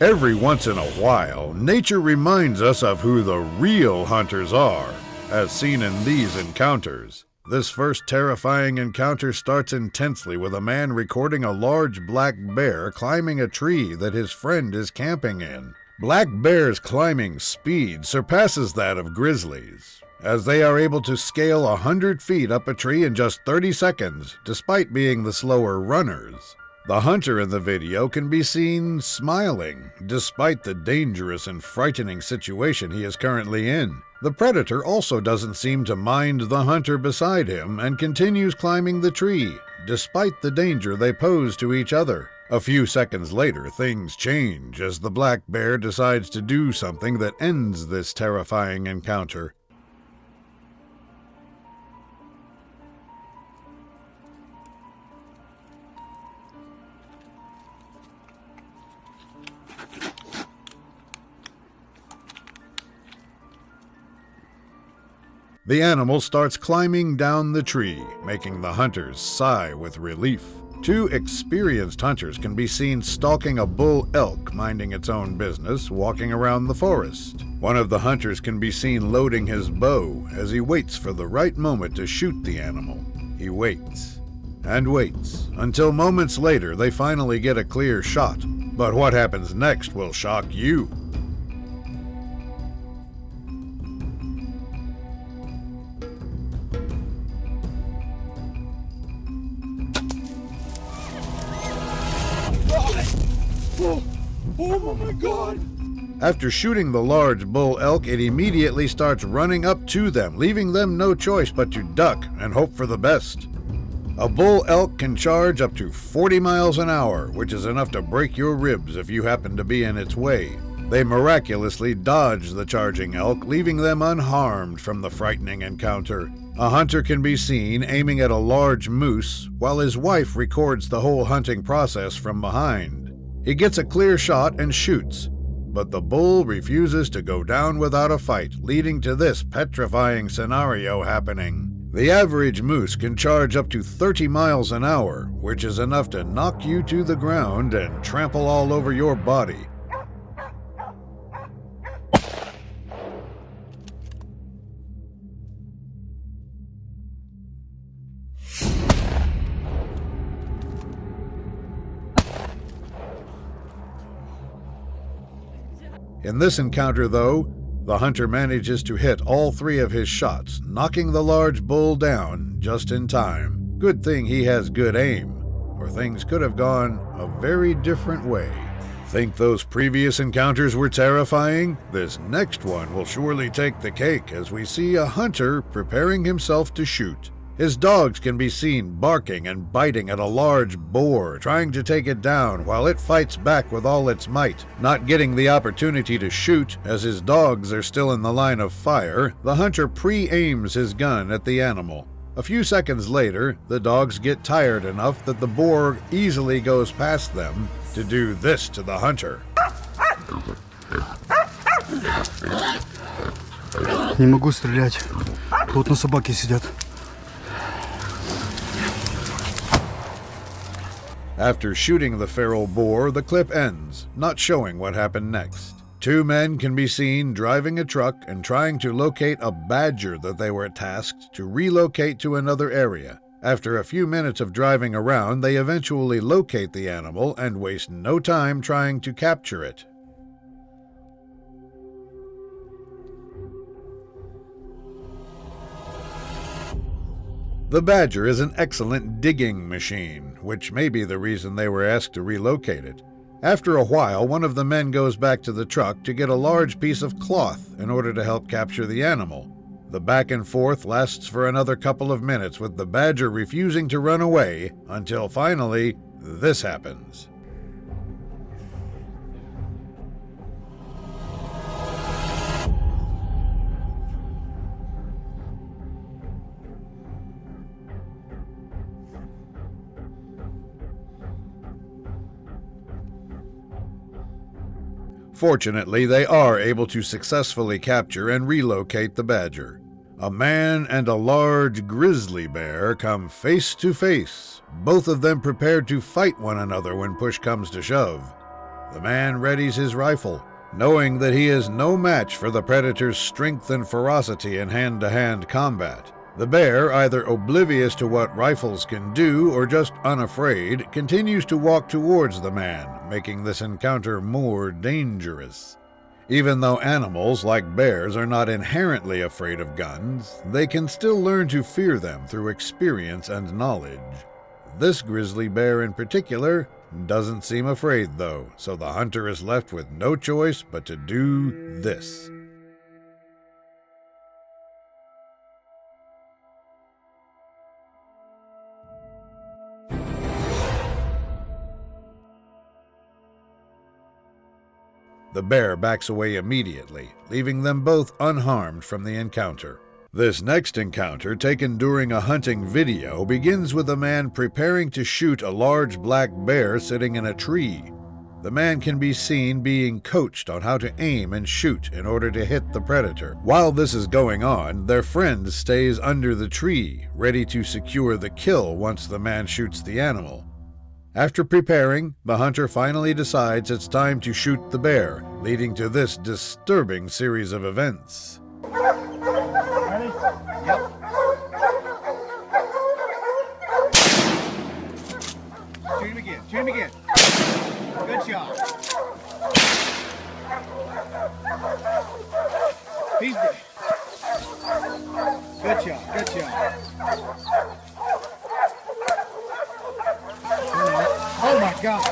Every once in a while, nature reminds us of who the real hunters are, as seen in these encounters. This first terrifying encounter starts intensely with a man recording a large black bear climbing a tree that his friend is camping in. Black bears' climbing speed surpasses that of grizzlies, as they are able to scale 100 feet up a tree in just 30 seconds, despite being the slower runners. The hunter in the video can be seen smiling, despite the dangerous and frightening situation he is currently in. The predator also doesn't seem to mind the hunter beside him and continues climbing the tree, despite the danger they pose to each other. A few seconds later, things change as the black bear decides to do something that ends this terrifying encounter. The animal starts climbing down the tree, making the hunters sigh with relief. Two experienced hunters can be seen stalking a bull elk minding its own business, walking around the forest. One of the hunters can be seen loading his bow as he waits for the right moment to shoot the animal. He waits and waits until moments later they finally get a clear shot. But what happens next will shock you. Oh my God! After shooting the large bull elk, it immediately starts running up to them, leaving them no choice but to duck and hope for the best. A bull elk can charge up to 40 miles an hour, which is enough to break your ribs if you happen to be in its way. They miraculously dodge the charging elk, leaving them unharmed from the frightening encounter. A hunter can be seen aiming at a large moose, while his wife records the whole hunting process from behind. He gets a clear shot and shoots, but the bull refuses to go down without a fight, leading to this petrifying scenario happening. The average moose can charge up to 30 miles an hour, which is enough to knock you to the ground and trample all over your body. In this encounter, though, the hunter manages to hit all 3 of his shots, knocking the large bull down just in time. Good thing he has good aim, or things could have gone a very different way. Think those previous encounters were terrifying? This next one will surely take the cake as we see a hunter preparing himself to shoot. His dogs can be seen barking and biting at a large boar, trying to take it down while it fights back with all its might. Not getting the opportunity to shoot, as his dogs are still in the line of fire, the hunter pre-aims his gun at the animal. A few seconds later, the dogs get tired enough that the boar easily goes past them to do this to the hunter. Не могу стрелять. Плотно собаки сидят. After shooting the feral boar, the clip ends, not showing what happened next. 2 men can be seen driving a truck and trying to locate a badger that they were tasked to relocate to another area. After a few minutes of driving around, they eventually locate the animal and waste no time trying to capture it. The badger is an excellent digging machine, which may be the reason they were asked to relocate it. After a while, one of the men goes back to the truck to get a large piece of cloth in order to help capture the animal. The back and forth lasts for another couple of minutes, with the badger refusing to run away, until finally, this happens. Fortunately, they are able to successfully capture and relocate the badger. A man and a large grizzly bear come face to face, both of them prepared to fight one another when push comes to shove. The man readies his rifle, knowing that he is no match for the predator's strength and ferocity in hand-to-hand combat. The bear, either oblivious to what rifles can do or just unafraid, continues to walk towards the man, making this encounter more dangerous. Even though animals like bears are not inherently afraid of guns, they can still learn to fear them through experience and knowledge. This grizzly bear in particular doesn't seem afraid though, so the hunter is left with no choice but to do this. The bear backs away immediately, leaving them both unharmed from the encounter. This next encounter, taken during a hunting video, begins with a man preparing to shoot a large black bear sitting in a tree. The man can be seen being coached on how to aim and shoot in order to hit the predator. While this is going on, their friend stays under the tree, ready to secure the kill once the man shoots the animal. After preparing, the hunter finally decides it's time to shoot the bear, leading to this disturbing series of events. Ready? Yep. Shoot him again. Shoot him again. Good shot. He's dead. Good shot. Good shot. Oh my God.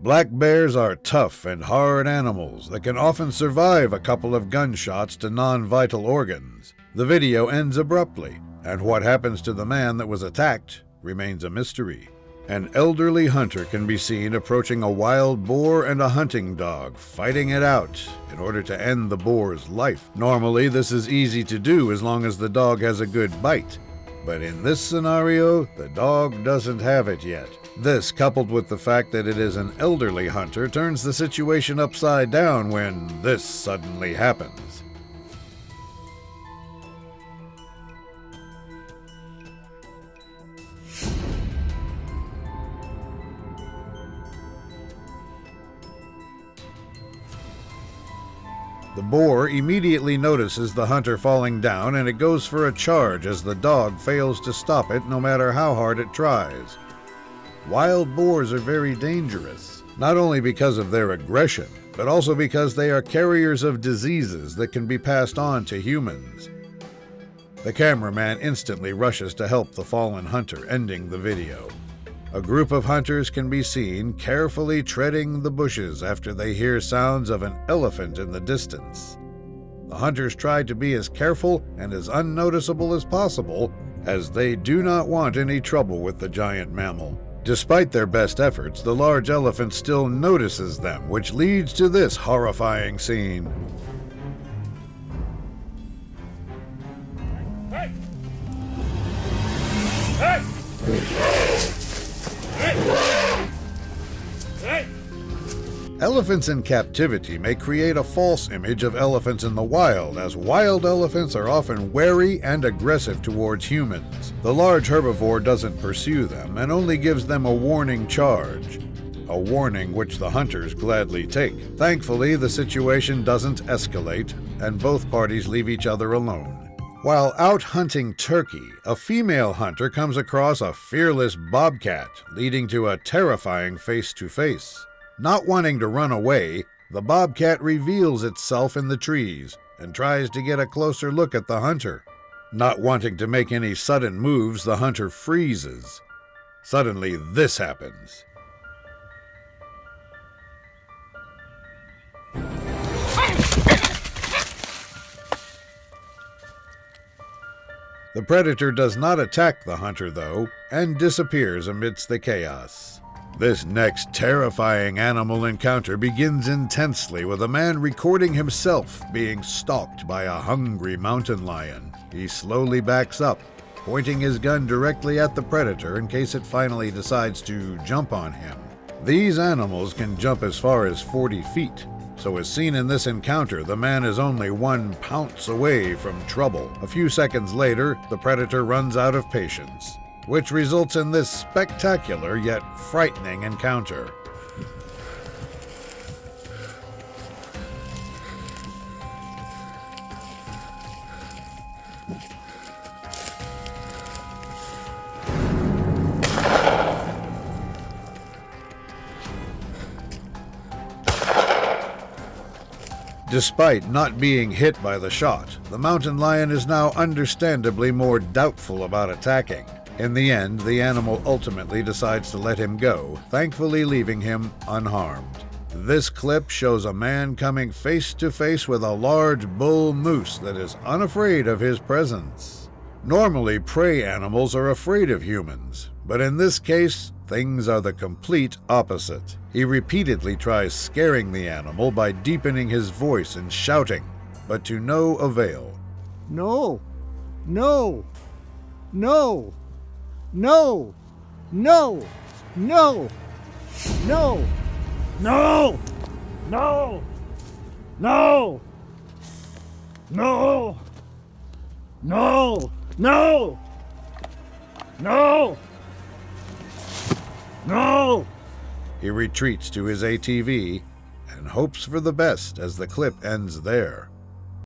Black bears are tough and hard animals that can often survive a couple of gunshots to non-vital organs. The video ends abruptly, and what happens to the man that was attacked remains a mystery. An elderly hunter can be seen approaching a wild boar and a hunting dog, fighting it out in order to end the boar's life. Normally, this is easy to do as long as the dog has a good bite. But in this scenario, the dog doesn't have it yet. This, coupled with the fact that it is an elderly hunter, turns the situation upside down when this suddenly happens. The boar immediately notices the hunter falling down, and it goes for a charge as the dog fails to stop it no matter how hard it tries. Wild boars are very dangerous, not only because of their aggression, but also because they are carriers of diseases that can be passed on to humans. The cameraman instantly rushes to help the fallen hunter, ending the video. A group of hunters can be seen carefully treading the bushes after they hear sounds of an elephant in the distance. The hunters try to be as careful and as unnoticeable as possible, as they do not want any trouble with the giant mammal. Despite their best efforts, the large elephant still notices them, which leads to this horrifying scene. Hey! Hey! Hey! Elephants in captivity may create a false image of elephants in the wild, as wild elephants are often wary and aggressive towards humans. The large herbivore doesn't pursue them and only gives them a warning charge, a warning which the hunters gladly take. Thankfully, the situation doesn't escalate, and both parties leave each other alone. While out hunting turkey, a female hunter comes across a fearless bobcat, leading to a terrifying face-to-face. Not wanting to run away, the bobcat reveals itself in the trees and tries to get a closer look at the hunter. Not wanting to make any sudden moves, the hunter freezes. Suddenly, this happens. The predator does not attack the hunter, though, and disappears amidst the chaos. This next terrifying animal encounter begins intensely with a man recording himself being stalked by a hungry mountain lion. He slowly backs up, pointing his gun directly at the predator in case it finally decides to jump on him. These animals can jump as far as 40 feet, so as seen in this encounter, the man is only 1 pounce away from trouble. A few seconds later, the predator runs out of patience, which results in this spectacular yet frightening encounter. Despite not being hit by the shot, the mountain lion is now understandably more doubtful about attacking. In the end, the animal ultimately decides to let him go, thankfully leaving him unharmed. This clip shows a man coming face to face with a large bull moose that is unafraid of his presence. Normally, prey animals are afraid of humans, but in this case, things are the complete opposite. He repeatedly tries scaring the animal by deepening his voice and shouting, but to no avail. No! No! No! No! No! No! No! No! No! No! No! No! No! No! No! He retreats to his ATV and hopes for the best as the clip ends there.